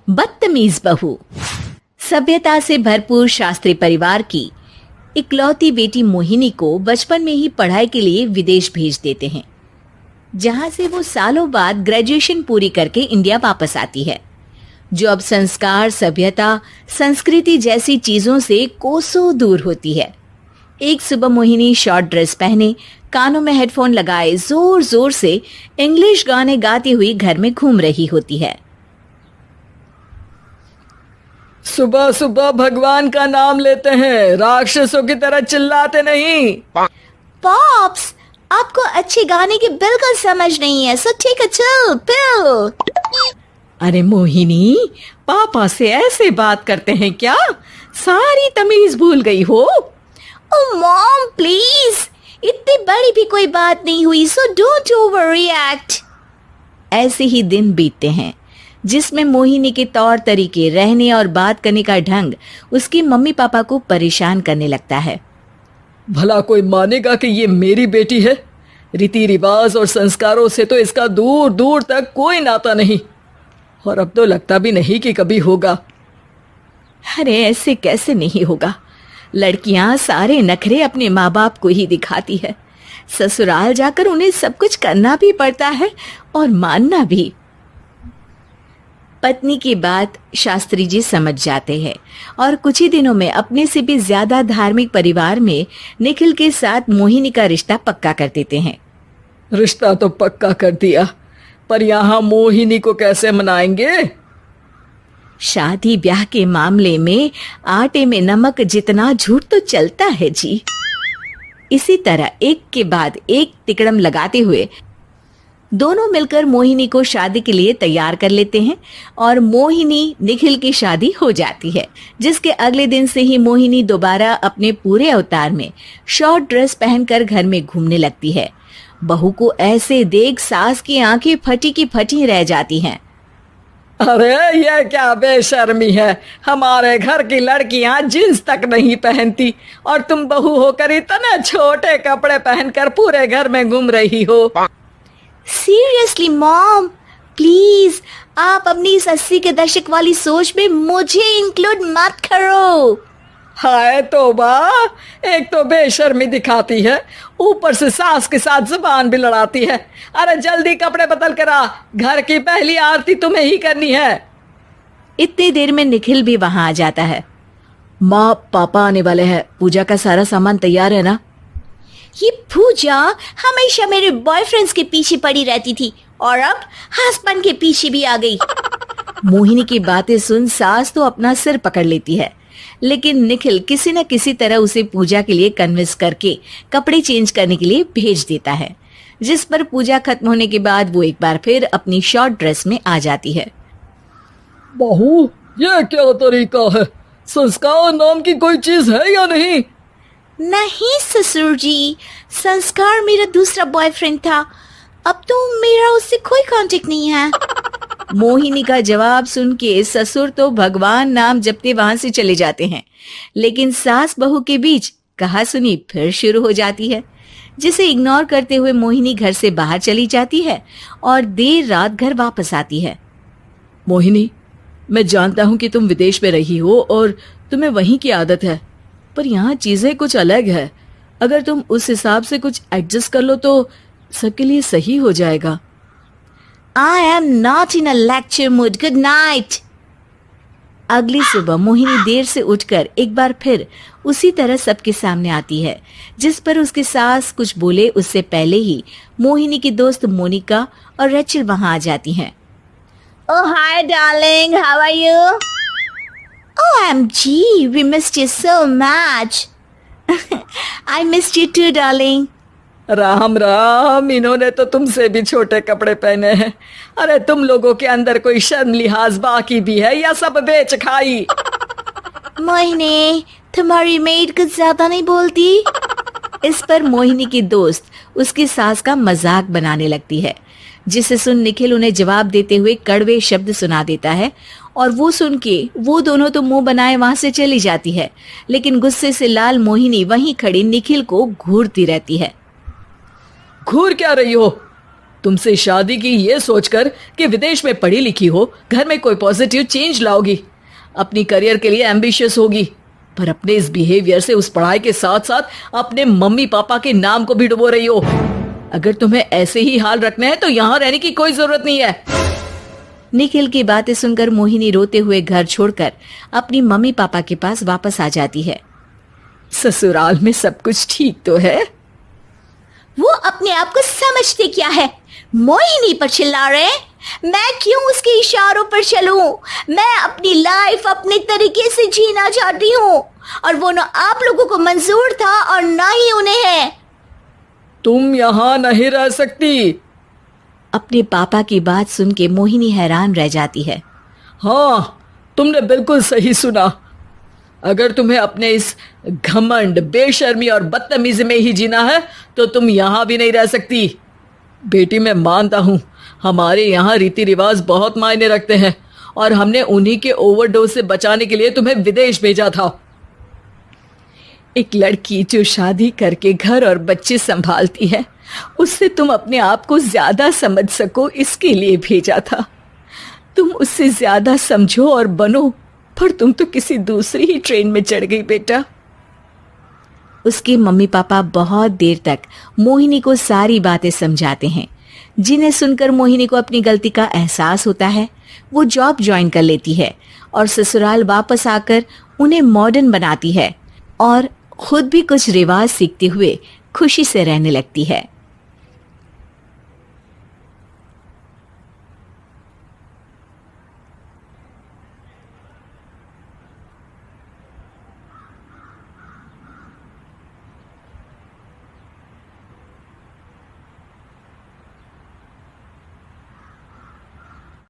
बदतमीज बहू। सभ्यता से भरपूर शास्त्री परिवार की इकलौती बेटी मोहिनी को बचपन में ही पढ़ाई के लिए विदेश भेज देते हैं, जहां से वो सालों बाद ग्रेजुएशन पूरी करके इंडिया वापस आती है, जो अब संस्कार, सभ्यता, संस्कृति जैसी चीजों से कोसों दूर होती है। एक सुबह मोहिनी शॉर्ट ड्रेस पहने, कानों में हेडफोन लगाए जोर जोर से इंग्लिश गाने गाती हुई घर में घूम रही होती है। सुबह सुबह भगवान का नाम लेते हैं, राक्षसों की तरह चिल्लाते नहीं। पॉप्स, आपको अच्छे गाने की बिल्कुल समझ नहीं है, सो ठीक है, चिल पिल। अरे मोहिनी, पापा से ऐसे बात करते हैं क्या? सारी तमीज भूल गई हो। ओह मॉम प्लीज, इतनी बड़ी भी कोई बात नहीं हुई, सो डोंट ओवर रिएक्ट। ऐसे ही दिन बीतते हैं जिसमें मोहिनी के तौर तरीके, रहने और बात करने का ढंग उसकी मम्मी पापा को परेशान करने लगता है। भला कोई मानेगा कि ये मेरी बेटी है? रीति रिवाज और संस्कारों से तो इसका दूर दूर तक कोई नाता नहीं, और अब तो लगता भी नहीं कि कभी होगा। अरे ऐसे कैसे नहीं होगा? लड़कियां सारे नखरे अपने माँ बाप को ही दिखाती है। ससुराल जाकर उन्हें सब कुछ करना भी पड़ता है और मानना भी। पत्नी की बात शास्त्री जी समझ जाते हैं और कुछ ही दिनों में अपने से भी ज्यादा धार्मिक परिवार में निखिल के साथ मोहिनी का रिश्ता पक्का कर देते हैं। रिश्ता तो पक्का कर दिया, पर यहाँ मोहिनी को कैसे मनाएंगे? शादी ब्याह के मामले में आटे में नमक जितना झूठ तो चलता है जी। इसी तरह एक के बाद एक तिकड़म लगाते हुए दोनों मिलकर मोहिनी को शादी के लिए तैयार कर लेते हैं और मोहिनी निखिल की शादी हो जाती है, जिसके अगले दिन से ही मोहिनी दोबारा अपने पूरे अवतार में शॉर्ट ड्रेस पहनकर घर में घूमने लगती है। बहू को ऐसे देख सास की आंखें फटी की फटी रह जाती हैं। अरे ये क्या बेशर्मी है, हमारे घर की लड़कियां जींस तक नहीं पहनती और तुम बहू होकर इतने छोटे कपड़े पहनकर पूरे घर में घूम रही हो। सीरियसली मॉम, प्लीज आप अपनी इस 80 के दशक वाली सोच में मुझे इंक्लूड मत करो। हाय तौबा, एक तो बेशर्मी दिखाती है, ऊपर से सास के साथ जुबान भी लड़ाती है। अरे जल्दी कपड़े बदल कर आ, घर की पहली आरती तुम्हें ही करनी है। इतनी देर में निखिल भी वहां आ जाता है। माँ, पापा आने वाले हैं, पूजा का सारा सामान तैयार है ना? ये पूजा हमेशा मेरे बॉयफ्रेंड्स के पीछे पड़ी रहती थी और अब हस्बैंड के पीछे भी आ गई। मोहिनी की बातें सुन सास तो अपना सिर पकड़ लेती है, लेकिन निखिल किसी न किसी तरह उसे पूजा के लिए कन्विंस करके कपड़े चेंज करने के लिए भेज देता है, जिस पर पूजा खत्म होने के बाद वो एक बार फिर अपनी शॉर्ट ड्रेस में आ जाती है। बहू, ये क्या तरीका है? संस्कार नाम की कोई चीज है या नहीं? नहीं ससुर जी, संस्कार मेरा दूसरा बॉयफ्रेंड था, अब तो मेरा उससे कोई कांटेक्ट नहीं है। मोहिनी का जवाब सुन के ससुर तो भगवान नाम जपते वहां से चले जाते हैं, लेकिन सास बहू के बीच कहा सुनी फिर शुरू हो जाती है, जिसे इग्नोर करते हुए मोहिनी घर से बाहर चली जाती है और देर रात घर वापस आती है। मोहिनी, मैं जानता हूँ कि तुम विदेश में रही हो और तुम्हें वहीं की आदत है, पर यहाँ चीजें कुछ अलग है। अगर तुम उस हिसाब से कुछ एडजस्ट कर लो तो सबके लिए सही हो जाएगा। I am not in a lecture mood. Good night. अगली सुबह मोहिनी देर से उठकर एक बार फिर उसी तरह सबके सामने आती है, जिस पर उसकी सास कुछ बोले उससे पहले ही मोहिनी की दोस्त मोनिका और रेचल वहां आ जाती हैं। Oh hi darling, how are you? OMG, we missed you so much. I missed you too darling. Ram Ram, इन्होंने तो तुमसे भी छोटे कपड़े पहने हैं। अरे तुम लोगों के अंदर कोई शर्म लिहाज बाकी भी है या सब बेच खाई? मोहिनी, तुम्हारी मेड कुछ ज्यादा नहीं बोलती? इस पर मोहिनी की दोस्त उसकी सास का मजाक बनाने लगती है, जिसे सुन निखिल उन्हें जवाब देते हुए कड़वे शब्द सुना देता है और वो सुन के वो दोनों तो मुंह बनाए वहां से चली जाती है, लेकिन गुस्से से लाल मोहिनी वहीं खड़ी निखिल को घूरती रहती है। घूर क्या रही हो? तुमसे शादी की ये सोचकर कि विदेश में पढ़ी लिखी हो, घर में कोई पॉजिटिव चेंज लाओगी, अपनी करियर के लिए एम्बिशियस होगी, पर अपने इस बिहेवियर से उस पढ़ाई के साथ साथ अपने मम्मी पापा के नाम को भी डुबो रही हो। अगर तुम्हें ऐसे ही हाल रखना है तो यहाँ रहने की कोई जरूरत नहीं है। निखिल की बातें सुनकर मोहिनी रोते हुए घर छोड़कर अपनी मम्मी पापा के पास वापस आ जाती है। ससुराल में सब कुछ ठीक तो है? वो अपने आप को समझते क्या है? मोहिनी पर चिल्ला रहे हैं। मैं क्यों उसके इशारों पर चलूं? मैं अपनी लाइफ अपने तरीके से जीना चाहती हूँ और वो ना आप लोगों को मंजूर था और ना ही उन्हें है। तुम यहाँ नहीं रह सकती। अपने पापा की बात सुन के मोहिनी हैरान रह जाती है। हाँ, तुमने बिल्कुल सही सुना। अगर तुम्हें अपने इस घमंड, बेशर्मी और बदतमीजी में ही जीना है तो तुम यहाँ भी नहीं रह सकती। बेटी, मैं मानता हूँ हमारे यहाँ रीति रिवाज बहुत मायने रखते हैं और हमने उन्हीं के ओवरडोज से बचाने के लिए तुम्हें विदेश भेजा था। एक लड़की जो शादी करके घर और बच्चे संभालती है, उससे तुम अपने आप को ज्यादा समझ सको इसके लिए भेजा था। तुम उससे ज्यादा समझो और बनो, पर तुम तो किसी दूसरी ही ट्रेन में चढ़ गई बेटा। उसके मम्मी पापा बहुत देर तक मोहिनी को सारी बातें समझाते हैं, जिन्हें सुनकर मोहिनी को अपनी गलती का एहसास होता है। वो जॉब ज्वाइन कर लेती है और ससुराल वापस आकर उन्हें मॉडर्न बनाती है और खुद भी कुछ रिवाज सीखते हुए खुशी से रहने लगती है।